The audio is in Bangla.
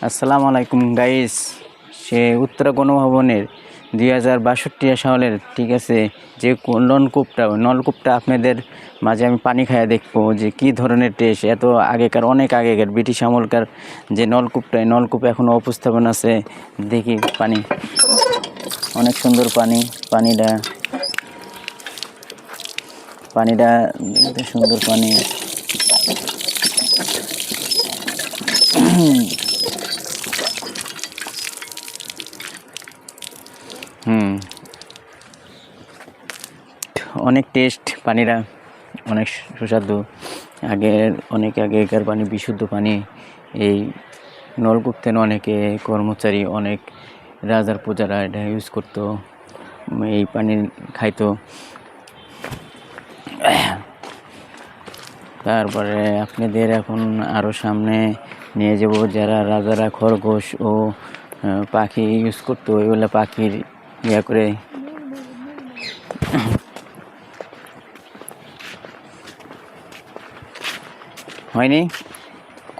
আসসালামু আলাইকুম গাইস। সে উত্তরা গণভবনের 2062 সালের ঠিক আছে যে নলকূপটা আপনাদের মাঝে আমি পানি খাইয়া দেখবো যে কি ধরনের টেস্ট। এত আগেকার অনেক আগেকার ব্রিটিশ আমলকার যে নলকূপটা, এই নলকূপ এখনও উপস্থাপন আছে। দেখি পানি, অনেক সুন্দর পানি। পানিটা সুন্দর পানি। অনেক টেস্ট পানিটা, অনেক সুস্বাদু। অনেক আগেকার পানি, বিশুদ্ধ পানি। এই নলকূপ থেকে অনেকে কর্মচারী, অনেক রাজার প্রজারা এটা ইউজ করতো, এই পানি খাইতো। তারপরে আপনাদের এখন আরও সামনে নিয়ে যাব, যারা রাজারা খরগোশ ও পাখি ইউজ করতো, ওইগুলো পাখির ইয়া করে হয়নি।